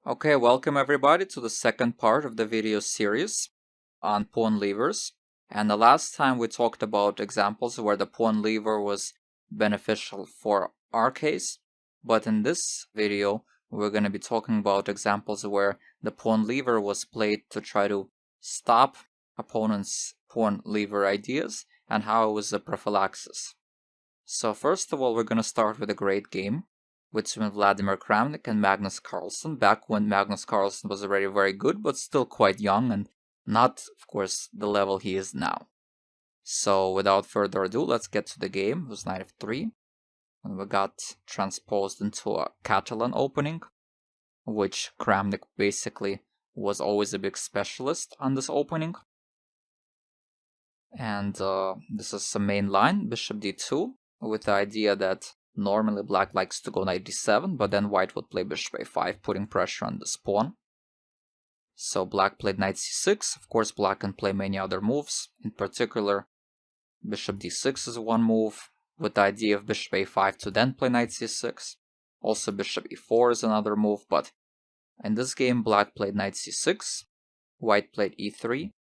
Okay, welcome everybody to the second part of the video series on pawn levers. And the last time we talked about examples where the pawn lever was beneficial for our case, but in this video we're going to be talking about examples where the pawn lever was played to try to stop opponent's pawn lever ideas and how it was a prophylaxis. So first of all, we're going to start with a great game between Vladimir Kramnik and Magnus Carlsen, back when Magnus Carlsen was already very good, but still quite young and not, of course, the level he is now. So without further ado, let's get to the game. It was knight f3, and we got transposed into a Catalan opening, which Kramnik basically was always a big specialist on this opening. And this is the main line, bishop d2, with the idea that normally black likes to go knight d7, but then white would play bishop a5, putting pressure on this pawn. So black played knight c6. Of course, black can play many other moves. In particular, bishop d6 is one move, with the idea of bishop a5 to then play knight c6. Also, bishop e4 is another move, but in this game, black played knight c6, white played e3,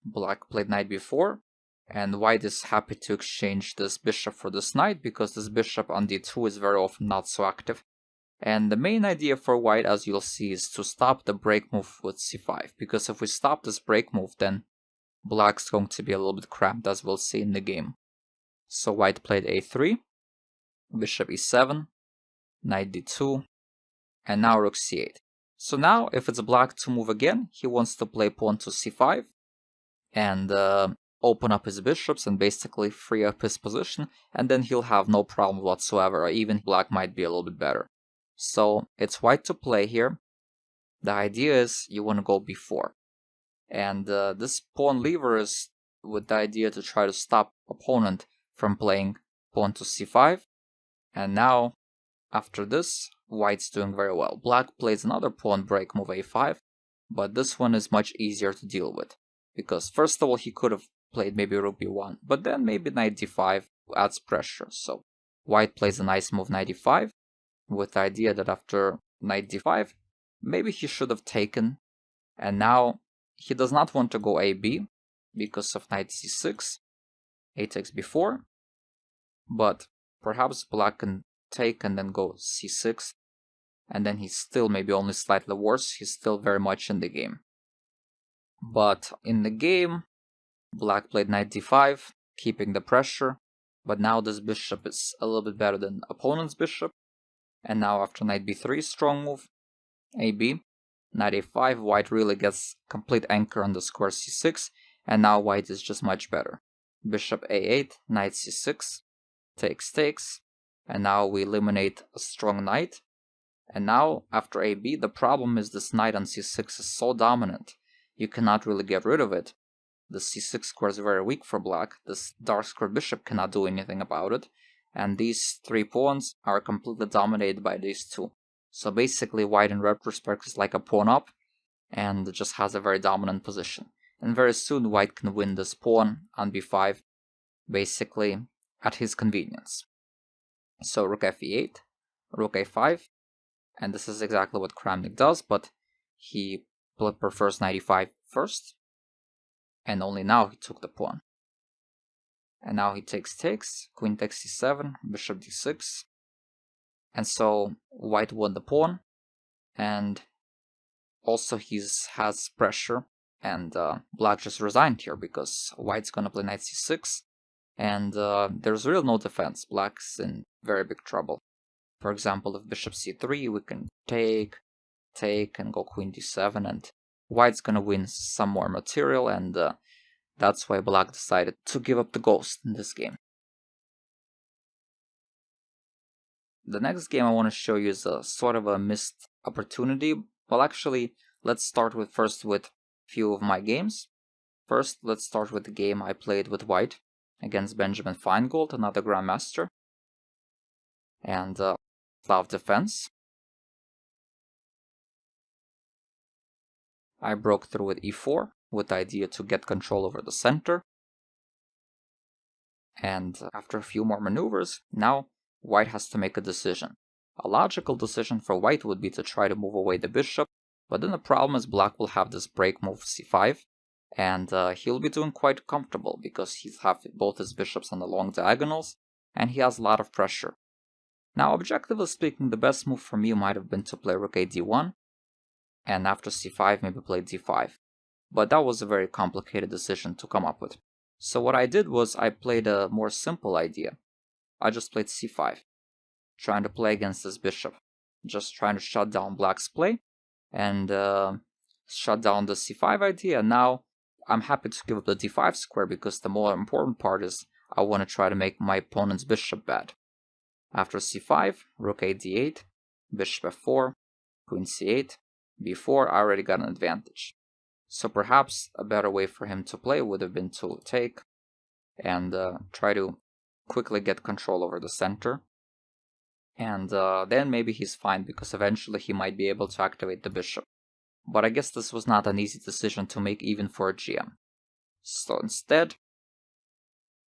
black played knight b4, and white is happy to exchange this bishop for this knight because this bishop on d2 is very often not so active. And the main idea for white, as you'll see, is to stop the break move with c5, because if we stop this break move, then black's going to be a little bit cramped, as we'll see in the game. So white played a3, bishop e7, knight d2, and now rook c8. So now, if it's black to move again, he wants to play pawn to c5, and open up his bishops and basically free up his position, and then he'll have no problem whatsoever, or even black might be a little bit better. So it's white to play here. The idea is you want to go b4. And this pawn lever is with the idea to try to stop opponent from playing pawn to c5. And now, after this, white's doing very well. Black plays another pawn break move a5, but this one is much easier to deal with. Because first of all, he could have played maybe rook b1, but then maybe knight d5 adds pressure. So white plays a nice move knight d5, with the idea that after knight d5, maybe he should have taken, and now he does not want to go ab because of knight c6, a takes b4, but perhaps black can take and then go c6, and then he's still maybe only slightly worse, he's still very much in the game. But in the game, black played knight d5, keeping the pressure, but now this bishop is a little bit better than opponent's bishop. And now after knight b3, strong move, ab, knight a5, white really gets complete anchor on the square c6, and now white is just much better. Bishop a8, knight c6, takes, and now we eliminate a strong knight. And now, after ab, the problem is this knight on c6 is so dominant, you cannot really get rid of it. The c6 square is very weak for black, this dark square bishop cannot do anything about it, and these three pawns are completely dominated by these two. So basically white in retrospect is like a pawn up, and just has a very dominant position. And very soon white can win this pawn on b5, basically at his convenience. So rook f8, rook a5, and this is exactly what Kramnik does, but he prefers knight e5 first, and only now he took the pawn. And now he takes, queen takes c7, bishop d6, and so white won the pawn, and also he has pressure, and black just resigned here because white's gonna play knight c6, and there's really no defense. Black's in very big trouble. For example, if bishop c3, we can take, and go queen d7, and white's gonna win some more material, and that's why black decided to give up the ghost in this game. The next game I want to show you is a sort of a missed opportunity. Well, actually, let's start first with a few of my games. First, let's start with the game I played with white against Benjamin Feingold, another grandmaster. And Slav defense. I broke through with e4 with the idea to get control over the center. And after a few more maneuvers, now white has to make a decision. A logical decision for white would be to try to move away the bishop But then the problem is black will have this break move c5, and he'll be doing quite comfortable because he's have both his bishops on the long diagonals, and he has a lot of pressure. Now, objectively speaking, the best move for me might have been to play rook a d1, and after c5 maybe play d5. But that was a very complicated decision to come up with. So what I did was I played a more simple idea. I just played c5, trying to play against this bishop, just trying to shut down black's play, and shut down the c5 idea. Now I'm happy to give up the d5 square because the more important part is I want to try to make my opponent's bishop bad. After c5, rook a d8, bishop f4, queen c8, b4, I already got an advantage. So perhaps a better way for him to play would have been to take and try to quickly get control over the center. And then maybe he's fine because eventually he might be able to activate the bishop. But I guess this was not an easy decision to make even for a GM. So instead,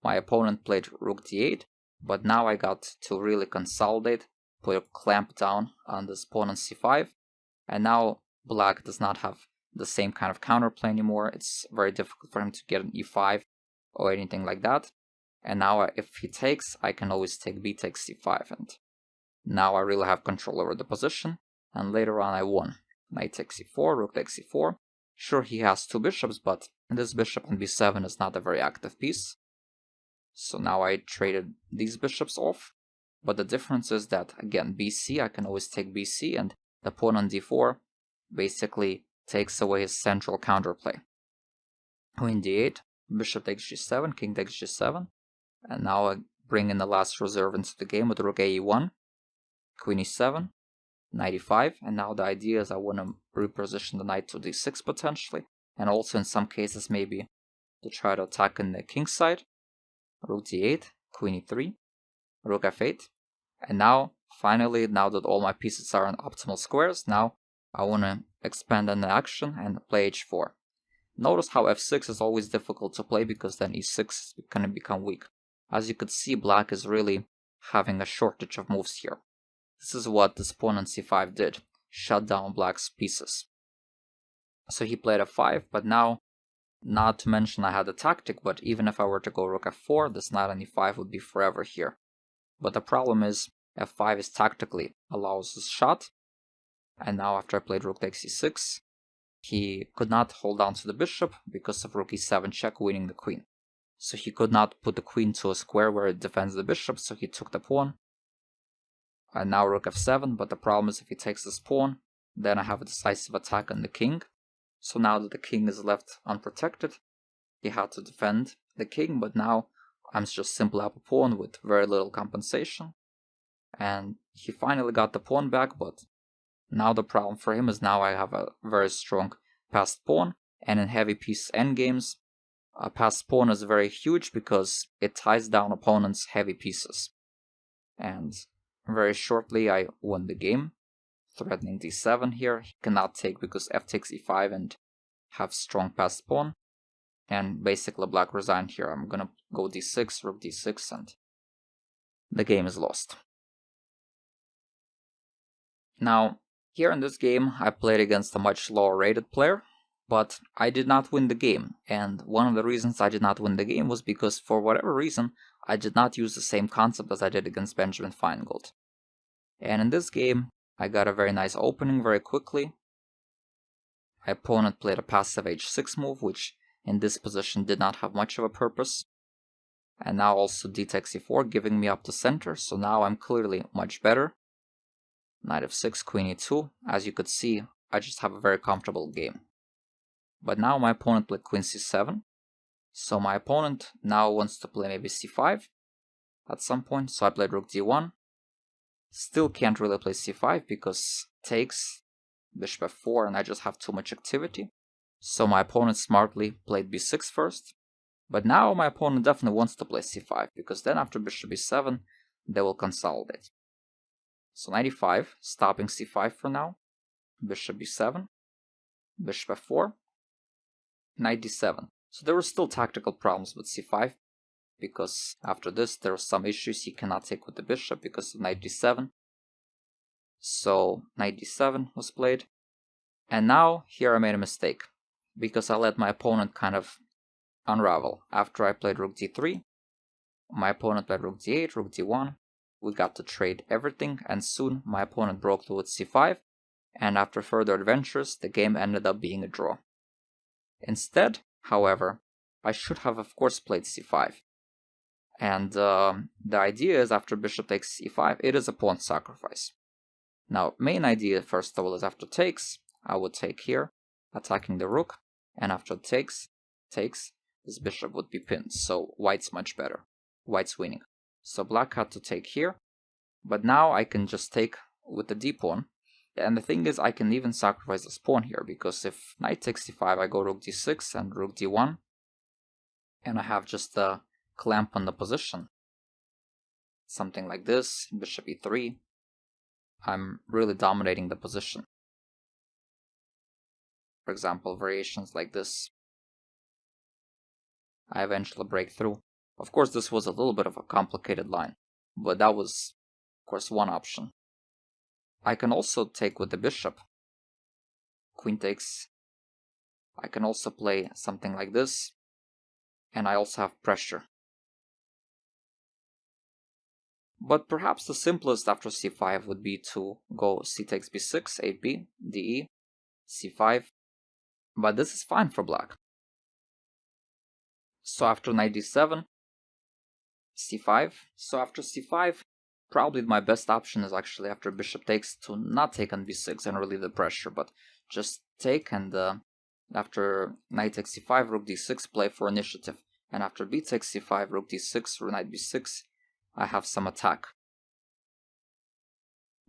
my opponent played rook d8, but now I got to really consolidate, put a clamp down on this pawn on c5, and now black does not have the same kind of counterplay anymore. It's very difficult for him to get an e5 or anything like that. And now if he takes, I can always take b takes c5, and now I really have control over the position, and later on I won. Knight takes c4, rook takes c4. Sure, he has two bishops, but this bishop on b7 is not a very active piece. So now I traded these bishops off, but the difference is that, again, bc, I can always take bc, and the pawn on d4 basically takes away his central counterplay. Queen d8, bishop takes g7, king takes g7, and now I bring in the last reserve into the game with rook e1, queen e7, knight e5, and now the idea is I want to reposition the knight to d6 potentially, and also in some cases maybe to try to attack in the king side. Rook d8, queen e3, rook f8, and now, finally, now that all my pieces are in optimal squares, now I want to expand on the action and play h4. Notice how f6 is always difficult to play because then e6 is going to become weak. As you could see, black is really having a shortage of moves here. This is what this pawn on c5 did, shut down black's pieces. So he played f5, but now, not to mention I had a tactic, but even if I were to go rook f4, this knight on e5 would be forever here. But the problem is, f5 is tactically allows this shot, and now after I played rook takes e6, he could not hold on to the bishop because of rook e7 check winning the queen. So he could not put the queen to a square where it defends the bishop, so he took the pawn. And now rook f7, but the problem is if he takes this pawn, then I have a decisive attack on the king. So now that the king is left unprotected, he had to defend the king, but now I'm just simply up a pawn with very little compensation. And he finally got the pawn back, but now the problem for him is now I have a very strong passed pawn, and in heavy piece endgames, a passed pawn is very huge because it ties down opponent's heavy pieces. And very shortly I won the game, threatening d7 here. He cannot take because f takes e5 and have strong passed pawn. And basically black resigned here. I'm gonna go d6, rook d6, and the game is lost. Now, here in this game, I played against a much lower rated player, but I did not win the game. And one of the reasons I did not win the game was because for whatever reason, I did not use the same concept as I did against Benjamin Feingold. And in this game, I got a very nice opening very quickly. My opponent played a passive h6 move, which in this position did not have much of a purpose. And now also d takes e4, giving me up the center, so now I'm clearly much better. Knight f6, queen e2. As you could see, I just have a very comfortable game. But now my opponent played queen c7. So my opponent now wants to play maybe c5 at some point, so I played rook d1. Still can't really play c5 because takes, bishop f4, and I just have too much activity. So my opponent smartly played b6 first. But now my opponent definitely wants to play c5, because then after bishop e7, they will consolidate. So knight e5, stopping c5 for now. Bishop b7, bishop f4, knight d7. So there were still tactical problems with c5, because after this there were some issues. He cannot take with the bishop because of knight d7. So knight d7 was played, And now here I made a mistake, because I let my opponent kind of unravel. After I played rook d3, my opponent played rook d8, rook d1, we got to trade everything, and soon my opponent broke through with c5, and after further adventures, the game ended up being a draw. Instead, however, I should have of course played c5. And the idea is after bishop takes e5, it is a pawn sacrifice. Now, main idea first of all is after takes, I would take here, attacking the rook, and after takes, this bishop would be pinned, so white's much better. White's winning. So black had to take here, but now I can just take with the d-pawn. And the thing is, I can even sacrifice this pawn here, because if knight takes c5, I go rook d6 and rook d1, and I have just a clamp on the position. Something like this, bishop e3. I'm really dominating the position. For example, variations like this. I eventually break through. Of course, this was a little bit of a complicated line, but that was, of course, one option. I can also take with the bishop. Queen takes. I can also play something like this, and I also have pressure. But perhaps the simplest after c5 would be to go c takes b6, ab, de, c5, but this is fine for black. So after knight d7, c5. So after c5, probably my best option is actually after bishop takes to not take on b6 and relieve the pressure, but just take, and after knight takes c5, rook d6, play for initiative. And after b takes c5, rook d6, or knight b6, I have some attack.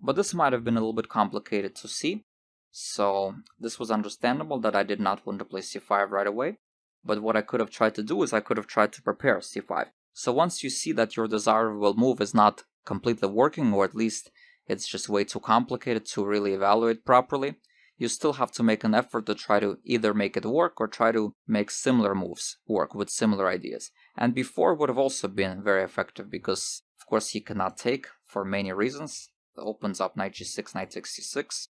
But this might have been a little bit complicated to see, so this was understandable that I did not want to play c5 right away. But what I could have tried to do is I could have tried to prepare c5. So once you see that your desirable move is not completely working, or at least it's just way too complicated to really evaluate properly, you still have to make an effort to try to either make it work or try to make similar moves work with similar ideas. And before would have also been very effective, because of course he cannot take for many reasons. It opens up knight g6, knight takes c6.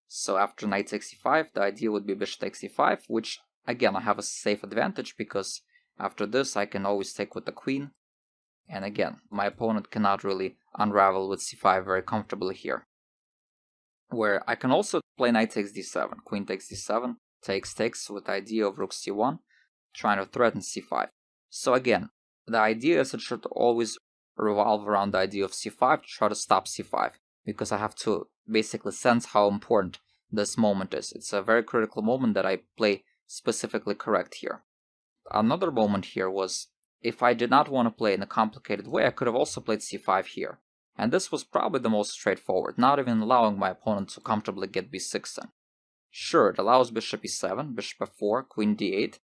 So after knight takes e5, the idea would be bishop takes e5, which again I have a safe advantage, because after this I can always take with the queen. And again, my opponent cannot really unravel with c5 very comfortably here. Where I can also play knight takes d7, queen takes d7, takes with the idea of rook c1, trying to threaten c5. So again, the idea is it should always revolve around the idea of c5 to try to stop c5, because I have to basically sense how important this moment is. It's a very critical moment that I play specifically correct here. Another moment here was, if I did not want to play in a complicated way, I could have also played c5 here. And this was probably the most straightforward, not even allowing my opponent to comfortably get b6 in. Sure, it allows bishop e7, bishop f4, queen d8,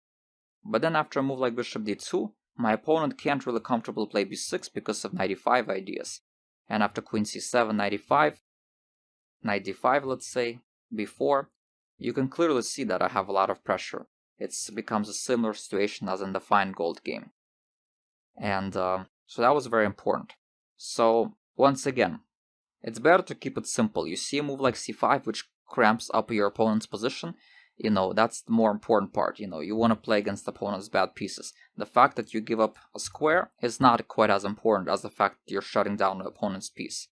but then after a move like bishop d2, my opponent can't really comfortably play b6 because of knight e5 ideas. And after queen c7, knight e5, knight d5 let's say, b4, you can clearly see that I have a lot of pressure. It becomes a similar situation as in the Feingold game. And so that was very important. So once again, it's better to keep it simple. You see a move like c5 which cramps up your opponent's position, that's the more important part. You want to play against the opponent's bad pieces. The fact that you give up a square is not quite as important as the fact that you're shutting down the opponent's piece.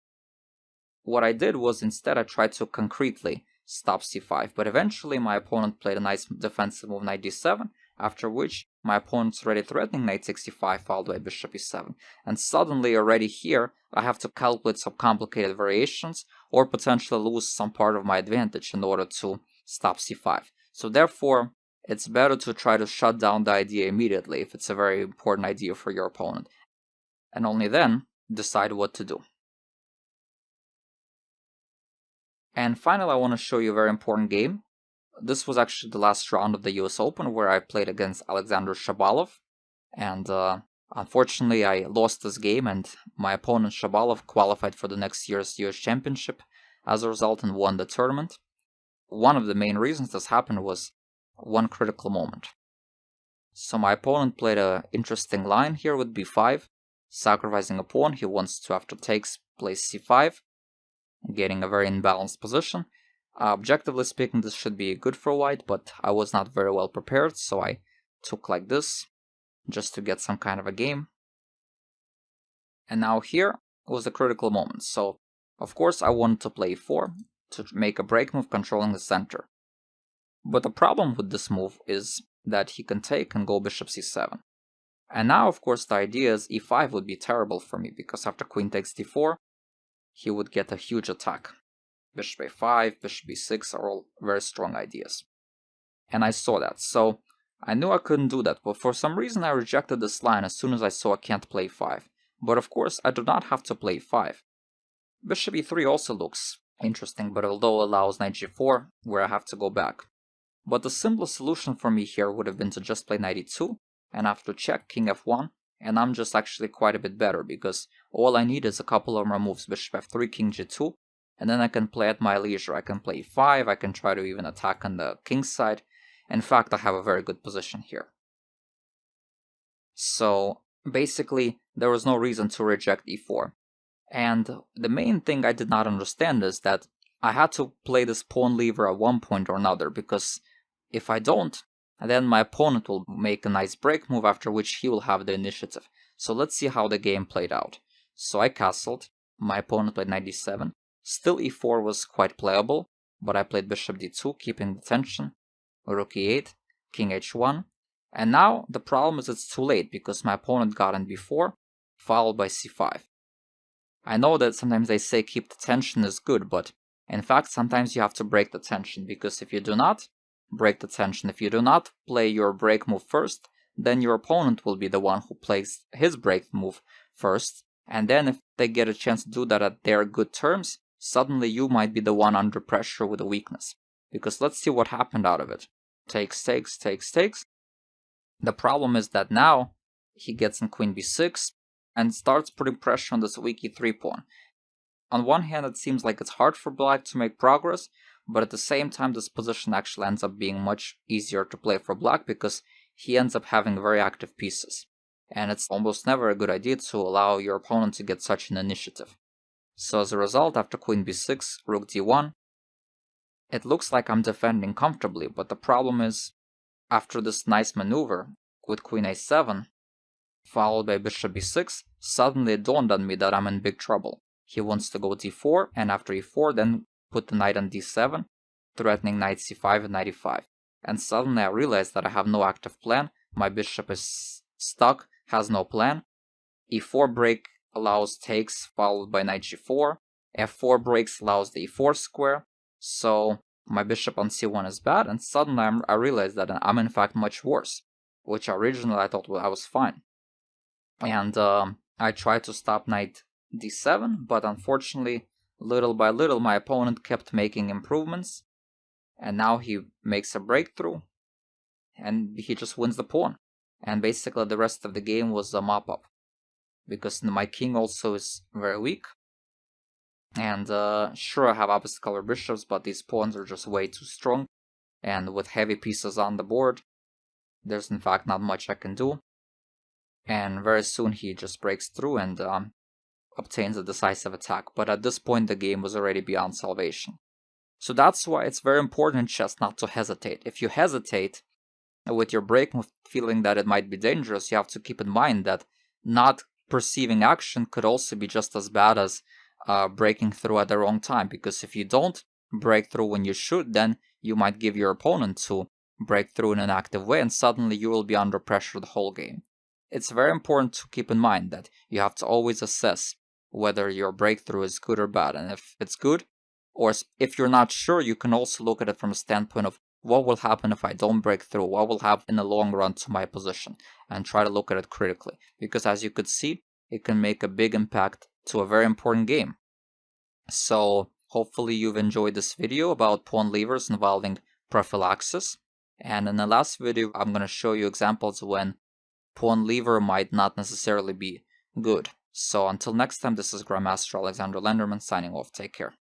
What I did was instead I tried to concretely stop c5, but eventually my opponent played a nice defensive move knight d7, after which my opponent's already threatening knight takes e5 followed by bishop e7, and suddenly already here I have to calculate some complicated variations or potentially lose some part of my advantage in order to stop c5. So therefore, it's better to try to shut down the idea immediately if it's a very important idea for your opponent, and only then decide what to do. And finally, I want to show you a very important game. This was actually the last round of the US Open, where I played against Alexander Shabalov, and unfortunately I lost this game, and my opponent Shabalov qualified for the next year's US Championship as a result and won the tournament. One of the main reasons this happened was one critical moment. So my opponent played an interesting line here with b5, sacrificing a pawn. He wants to, after takes, play c5, getting a very imbalanced position. Objectively speaking, this should be good for white, but I was not very well prepared, so I took like this, just to get some kind of a game. And now here was the critical moment, so of course I wanted to play e4 to make a break move controlling the center. But the problem with this move is that he can take and go bishop c7. And now of course the idea is e5 would be terrible for me, because after queen takes d4, he would get a huge attack. Bishop a5, bishop b6 are all very strong ideas. And I saw that, so I knew I couldn't do that, but for some reason I rejected this line as soon as I saw I can't play 5. But of course I do not have to play 5. Bishop e3 also looks interesting, but although allows knight g4, where I have to go back. But the simplest solution for me here would have been to just play knight e2, and after check, king f1, and I'm just actually quite a bit better, because all I need is a couple of more moves, bishop f3, king g2, and then I can play at my leisure. I can play e5, I can try to even attack on the king's side. In fact, I have a very good position here. So basically, there was no reason to reject e4. And the main thing I did not understand is that I had to play this pawn lever at one point or another, because if I don't, then my opponent will make a nice break move, after which he will have the initiative. So let's see how the game played out. So I castled, my opponent played knight d7, still e4 was quite playable, but I played bishop d2, keeping the tension, rook e8, king h1, and now the problem is it's too late, because my opponent got in b4, followed by c5. I know that sometimes they say keep the tension is good, but in fact sometimes you have to break the tension, because if you do not break the tension, if you do not play your break move first, then your opponent will be the one who plays his break move first, and then if they get a chance to do that at their good terms, suddenly you might be the one under pressure with a weakness. Because let's see what happened out of it. Takes, takes, takes, takes. The problem is that now he gets in queen b6 and starts putting pressure on this weak e3 pawn. On one hand, it seems like it's hard for black to make progress, but at the same time this position actually ends up being much easier to play for black, because he ends up having very active pieces. And it's almost never a good idea to allow your opponent to get such an initiative. So as a result, after queen b6, rook d1, it looks like I'm defending comfortably, but the problem is, after this nice maneuver with queen a7, followed by bishop b6, suddenly it dawned on me that I'm in big trouble. He wants to go d4, and after e4 then put the knight on d7, threatening knight c5 and knight e5. And suddenly I realized that I have no active plan, my bishop is stuck, has no plan. e4 break allows takes, followed by knight g4, f4 breaks allows the e4 square, so my bishop on c1 is bad, and suddenly I realized that I'm in fact much worse, which originally I thought I was fine. And I tried to stop knight d7, but unfortunately, little by little, my opponent kept making improvements, and now he makes a breakthrough, and he just wins the pawn. And basically the rest of the game was a mop-up, because my king also is very weak. And sure, I have opposite color bishops, but these pawns are just way too strong, and with heavy pieces on the board, there's in fact not much I can do. And very soon he just breaks through and obtains a decisive attack, but at this point the game was already beyond salvation. So that's why it's very important in chess not to hesitate. If you hesitate with your break move, feeling that it might be dangerous, you have to keep in mind that not perceiving action could also be just as bad as breaking through at the wrong time, because if you don't break through when you should, then you might give your opponent to break through in an active way, and suddenly you will be under pressure the whole game. It's very important to keep in mind that you have to always assess whether your breakthrough is good or bad, and if it's good, or if you're not sure, you can also look at it from a standpoint of what will happen if I don't break through, what will happen in the long run to my position, and try to look at it critically, because as you could see, it can make a big impact to a very important game. So hopefully you've enjoyed this video about pawn levers involving prophylaxis, and in the last video I'm going to show you examples when pawn lever might not necessarily be good. So until next time, this is Grandmaster Alex Lenderman signing off. Take care.